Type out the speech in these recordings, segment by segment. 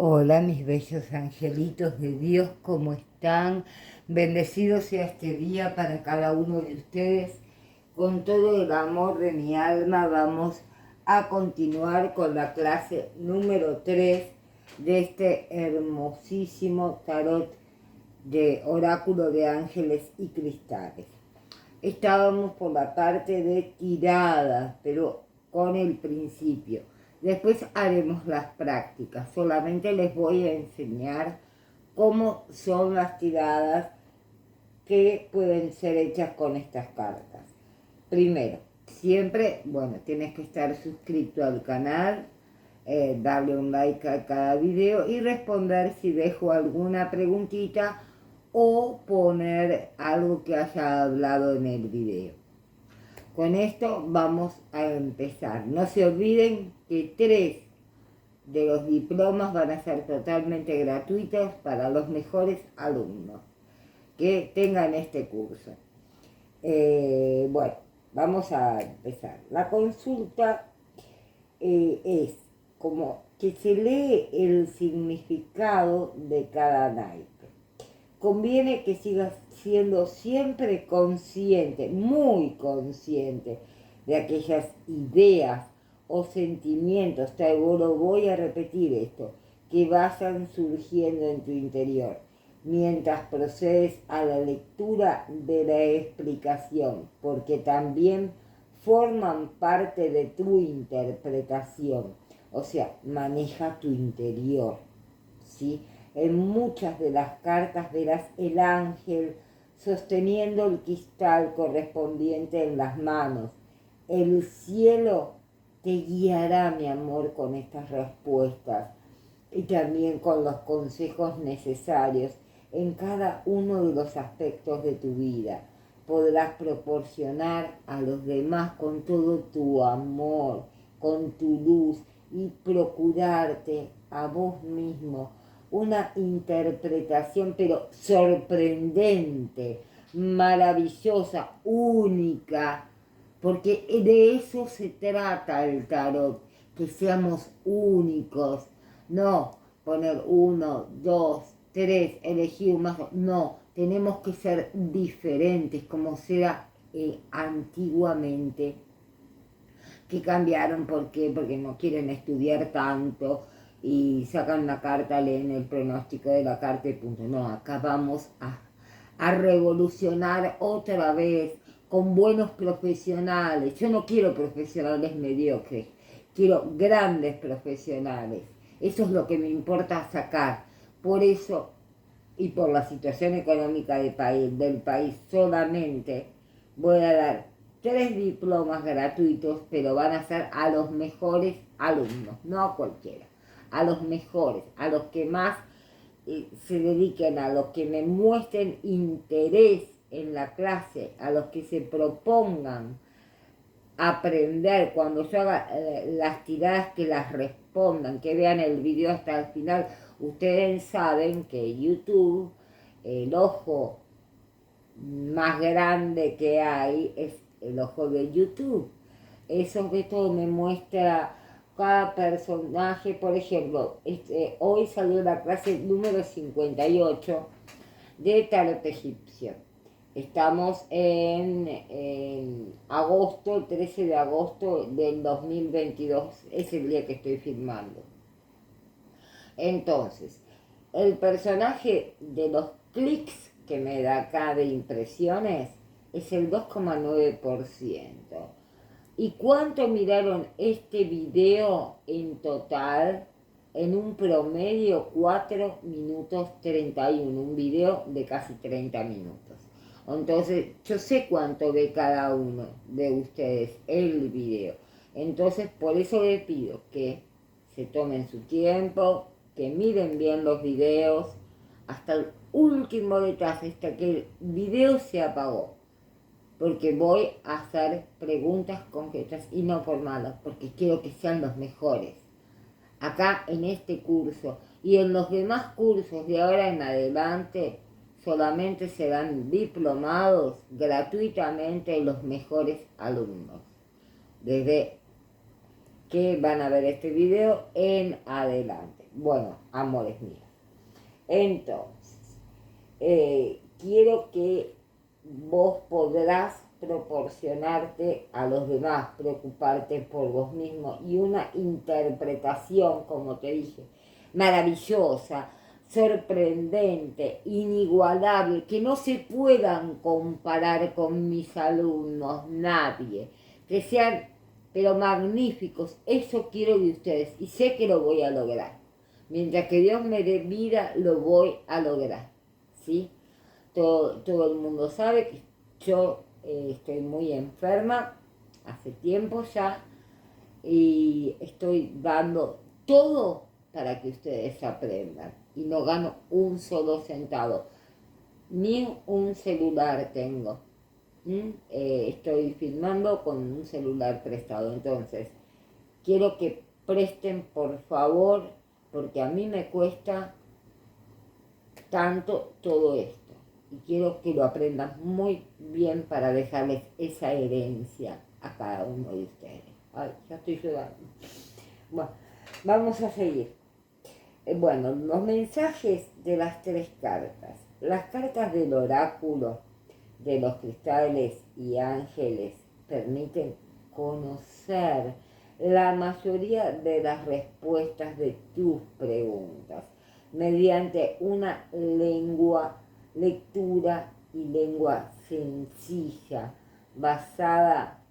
Hola, mis bellos angelitos de Dios, ¿cómo están? Bendecido sea este día para cada uno de ustedes. Con todo el amor de mi alma vamos a continuar con la clase número 3 de este hermosísimo tarot de oráculo de ángeles y cristales. Estábamos por la parte de tiradas, pero con el principio. Después haremos las prácticas. Solamente les voy a enseñar cómo son las tiradas que pueden ser hechas con estas cartas. Primero, siempre, tienes que estar suscrito al canal, darle un like a cada video y responder si dejo alguna preguntita o poner algo que haya hablado en el video. Con esto vamos a empezar. No se olviden que 3 de los diplomas van a ser totalmente gratuitos para los mejores alumnos que tengan este curso. Vamos a empezar. La consulta es como que se lee el significado de cada naipe. Conviene que sigas siendo siempre consciente, muy consciente de aquellas ideas o sentimientos, te lo voy a repetir esto, que vayan surgiendo en tu interior, mientras procedes a la lectura de la explicación, porque también forman parte de tu interpretación, o sea, maneja tu interior, ¿sí? En muchas de las cartas verás el ángel sosteniendo el cristal correspondiente en las manos. El cielo te guiará, mi amor, con estas respuestas y también con los consejos necesarios en cada uno de los aspectos de tu vida. Podrás proporcionar a los demás con todo tu amor, con tu luz y procurarte a vos mismo una interpretación pero sorprendente, maravillosa, única, porque de eso se trata el tarot, que seamos únicos, no poner 1, 2, 3, elegir un mazo, no, tenemos que ser diferentes como era antiguamente, que cambiaron. ¿Por qué? Porque no quieren estudiar tanto y sacan una carta, leen el pronóstico de la carta y punto. No, acá vamos a revolucionar otra vez con buenos profesionales. Yo no quiero profesionales mediocres, quiero grandes profesionales. Eso es lo que me importa sacar. Por eso, y por la situación económica del país solamente voy a dar 3 diplomas gratuitos, pero van a ser a los mejores alumnos, no a cualquiera, a los mejores, a los que más se dediquen, a los que me muestren interés en la clase, a los que se propongan aprender. Cuando yo haga las tiradas, que las respondan, que vean el video hasta el final. Ustedes saben que YouTube, el ojo más grande que hay es el ojo de YouTube. Eso que todo me muestra cada personaje. Por ejemplo, hoy salió la clase número 58 de tarot egipcio. Estamos en agosto, el 13 de agosto del 2022, es el día que estoy filmando. Entonces, el personaje de los clics que me da acá de impresiones es el 2,9%. ¿Y cuánto miraron este video en total? En un promedio 4 minutos 31, un video de casi 30 minutos. Entonces, yo sé cuánto ve cada uno de ustedes el video. Entonces, por eso les pido que se tomen su tiempo, que miren bien los videos hasta el último detalle, hasta que el video se apagó. Porque voy a hacer preguntas concretas y no formales, porque quiero que sean los mejores. Acá en este curso y en los demás cursos de ahora en adelante, solamente serán diplomados gratuitamente los mejores alumnos. Desde que van a ver este video en adelante. bueno, amores míos. Entonces, quiero que vos podrás proporcionarte a los demás, preocuparte por vos mismo y una interpretación, como te dije, maravillosa, sorprendente, inigualable, que no se puedan comparar con mis alumnos, nadie, que sean pero magníficos, eso quiero de ustedes y sé que lo voy a lograr. Mientras que Dios me dé vida, lo voy a lograr, ¿sí? Todo el mundo sabe que yo estoy muy enferma, hace tiempo ya, y estoy dando todo para que ustedes aprendan. Y no gano un solo centavo, ni un celular tengo. Estoy filmando con un celular prestado, entonces quiero que presten por favor, porque a mí me cuesta tanto todo esto. Y quiero que lo aprendan muy bien para dejarles esa herencia a cada uno de ustedes. Ay, ya estoy llorando. Bueno, vamos a seguir. Bueno, los mensajes de las 3 cartas. Las cartas del oráculo de los cristales y ángeles permiten conocer la mayoría de las respuestas de tus preguntas mediante una lectura y lengua sencilla, basada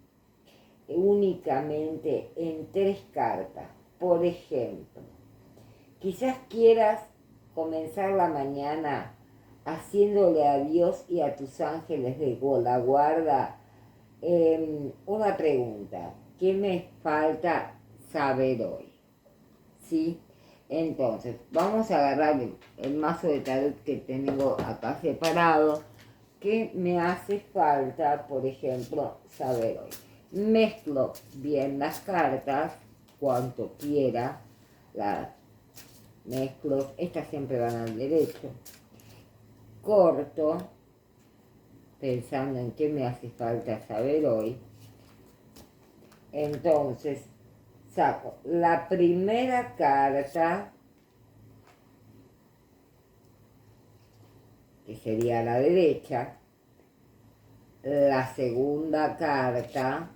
únicamente en 3 cartas. Por ejemplo, quizás quieras comenzar la mañana haciéndole a Dios y a tus ángeles de la guarda una pregunta. ¿Qué me falta saber hoy? ¿Sí? Entonces, vamos a agarrar el mazo de tarot que tengo acá separado. ¿Qué me hace falta, por ejemplo, saber hoy? Mezclo bien las cartas, cuanto quiera. Las mezclo, estas siempre van al derecho. Corto, pensando en qué me hace falta saber hoy. Entonces, saco la primera carta, que sería la derecha, la segunda carta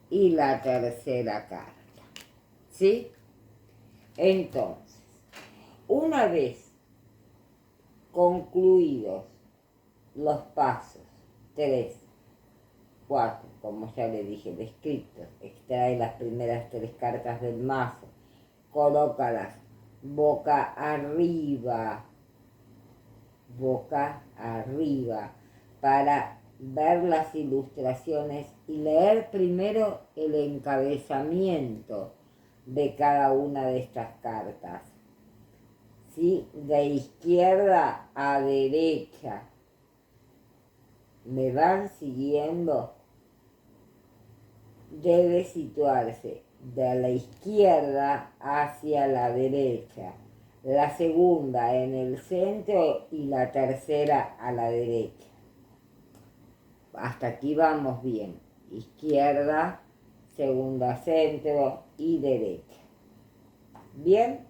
y la tercera carta. ¿Sí? Entonces, una vez concluidos los pasos 3, 4, como ya le dije, descritos, extrae las primeras 3 cartas del mazo, colócalas boca arriba, para ver las ilustraciones y leer primero el encabezamiento de cada una de estas cartas. ¿Sí? De izquierda a derecha. ¿Me van siguiendo? Debe situarse de la izquierda hacia la derecha. La segunda en el centro y la tercera a la derecha. Hasta aquí vamos bien. Izquierda, segunda centro y derecha. ¿Bien?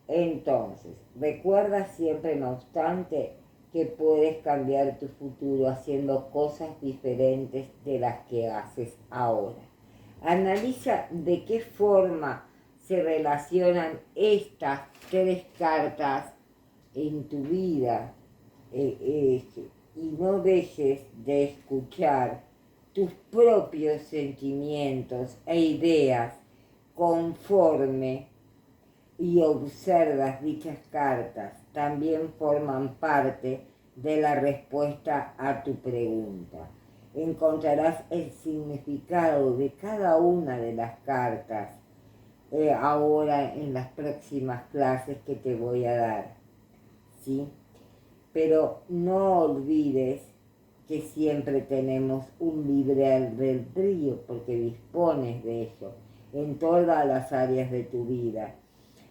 Entonces, recuerda siempre, no obstante, que puedes cambiar tu futuro haciendo cosas diferentes de las que haces ahora. Analiza de qué forma se relacionan estas 3 cartas en tu vida y no dejes de escuchar tus propios sentimientos e ideas conforme y observas dichas cartas. También forman parte de la respuesta a tu pregunta. Encontrarás el significado de cada una de las cartas ahora en las próximas clases que te voy a dar, ¿sí? Pero no olvides que siempre tenemos un libre albedrío, porque dispones de ello en todas las áreas de tu vida,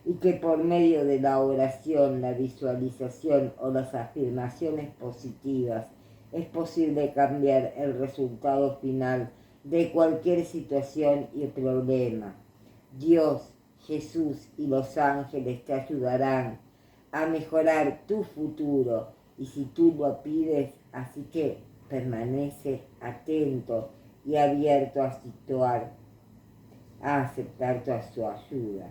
y que por medio de la oración, la visualización o las afirmaciones positivas es posible cambiar el resultado final de cualquier situación y problema. Dios, Jesús y los ángeles te ayudarán a mejorar tu futuro y si tú lo pides, así que permanece atento y abierto a situar, a aceptar su ayuda.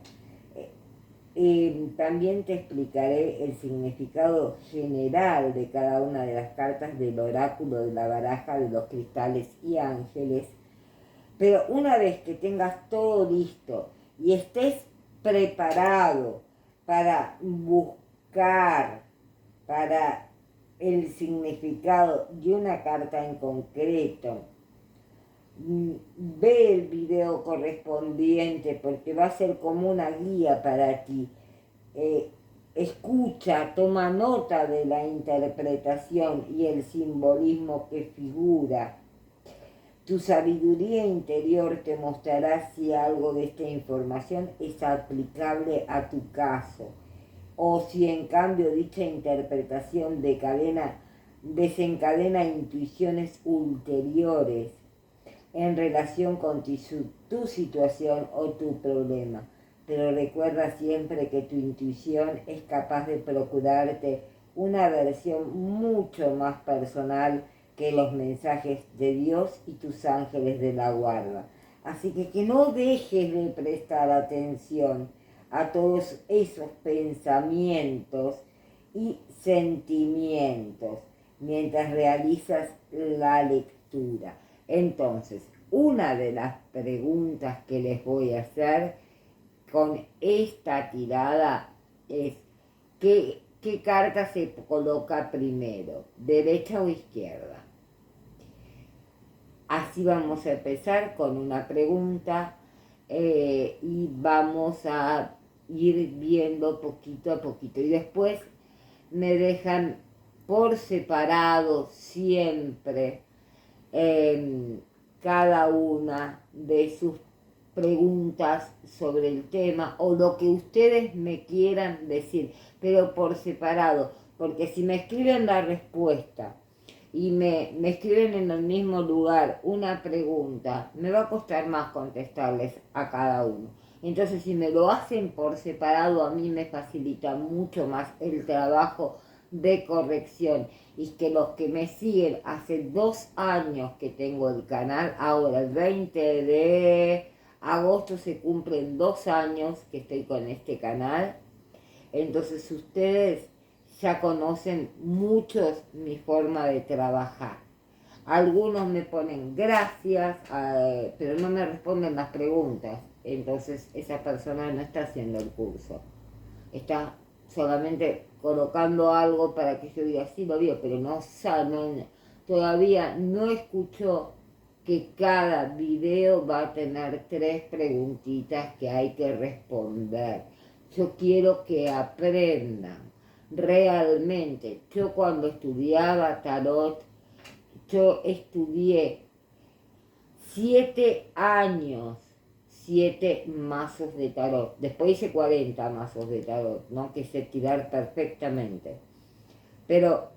También te explicaré el significado general de cada una de las cartas del oráculo de la baraja de los cristales y ángeles. Pero una vez que tengas todo listo y estés preparado para buscar para el significado de una carta en concreto, ve el video correspondiente porque va a ser como una guía para ti. Escucha, toma nota de la interpretación y el simbolismo que figura. Tu sabiduría interior te mostrará si algo de esta información es aplicable a tu caso o si en cambio dicha interpretación desencadena intuiciones ulteriores en relación con tu situación o tu problema. Pero recuerda siempre que tu intuición es capaz de procurarte una versión mucho más personal que los mensajes de Dios y tus ángeles de la guarda. Así que no dejes de prestar atención a todos esos pensamientos y sentimientos mientras realizas la lectura. Entonces, una de las preguntas que les voy a hacer con esta tirada es ¿qué carta se coloca primero? ¿Derecha o izquierda? Así vamos a empezar con una pregunta y vamos a ir viendo poquito a poquito. Y después me dejan por separado siempre cada una de sus preguntas sobre el tema o lo que ustedes me quieran decir, pero por separado, porque si me escriben la respuesta y me escriben en el mismo lugar una pregunta, me va a costar más contestarles a cada uno. Entonces, si me lo hacen por separado, a mí me facilita mucho más el trabajo de corrección. Y que los que me siguen hace 2 años que tengo el canal, ahora el 20 de agosto se cumplen 2 años que estoy con este canal. Entonces ustedes ya conocen muchos mi forma de trabajar. Algunos me ponen gracias, pero no me responden las preguntas. Entonces esa persona no está haciendo el curso. Está solamente colocando algo para que yo diga, sí lo vio, pero no saben, todavía no escuchó que cada video va a tener 3 preguntitas que hay que responder. Yo quiero que aprendan realmente. Yo cuando estudiaba tarot, yo estudié 7 años, 7 mazos de tarot. Después hice 40 mazos de tarot, ¿no? Que sé tirar perfectamente. Pero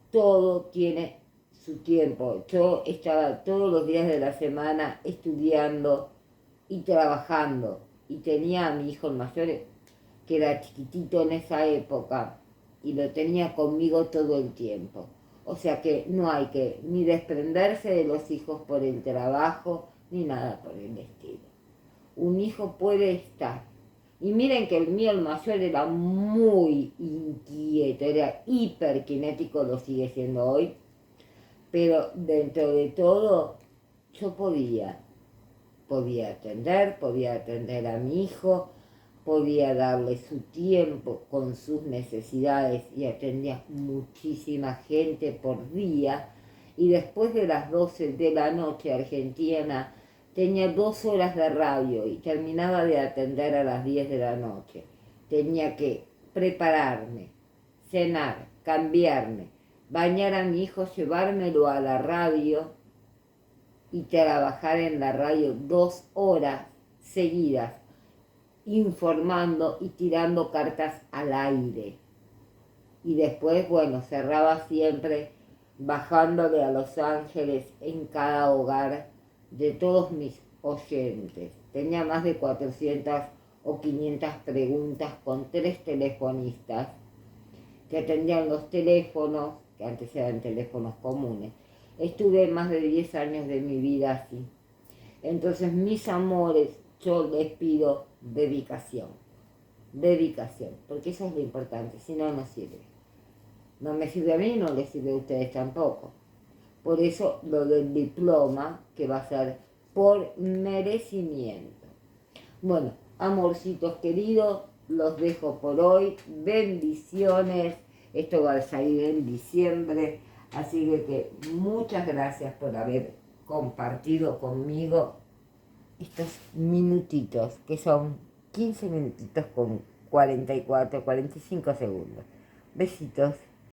todo tiene su tiempo. Yo estaba todos los días de la semana estudiando y trabajando. Y tenía a mi hijo mayor, que era chiquitito en esa época, y lo tenía conmigo todo el tiempo. O sea que no hay que ni desprenderse de los hijos por el trabajo, ni nada por el estilo. Un hijo puede estar. Y miren que el mío, el mayor, era muy inquieto, era hiperkinético, lo sigue siendo hoy, pero dentro de todo yo podía atender a mi hijo, podía darle su tiempo con sus necesidades y atendía muchísima gente por día. Y después de las 12 de la noche argentina, tenía 2 horas de radio y terminaba de atender a las 10 de la noche. Tenía que prepararme, cenar, cambiarme, bañar a mi hijo, llevármelo a la radio y trabajar en la radio 2 horas seguidas, informando y tirando cartas al aire. Y después, bueno, cerraba siempre bajándole a los ángeles en cada hogar de todos mis oyentes. Tenía más de 400 o 500 preguntas con 3 telefonistas que atendían los teléfonos, que antes eran teléfonos comunes. Estuve más de 10 años de mi vida así. Entonces, mis amores, yo les pido dedicación. Dedicación, porque eso es lo importante, si no, no sirve. No me sirve a mí, no les sirve a ustedes tampoco. Por eso lo del diploma, que va a ser por merecimiento. Bueno, amorcitos queridos, los dejo por hoy. Bendiciones. Esto va a salir en diciembre. Así que muchas gracias por haber compartido conmigo estos minutitos, que son 15 minutitos con 44, 45 segundos. Besitos.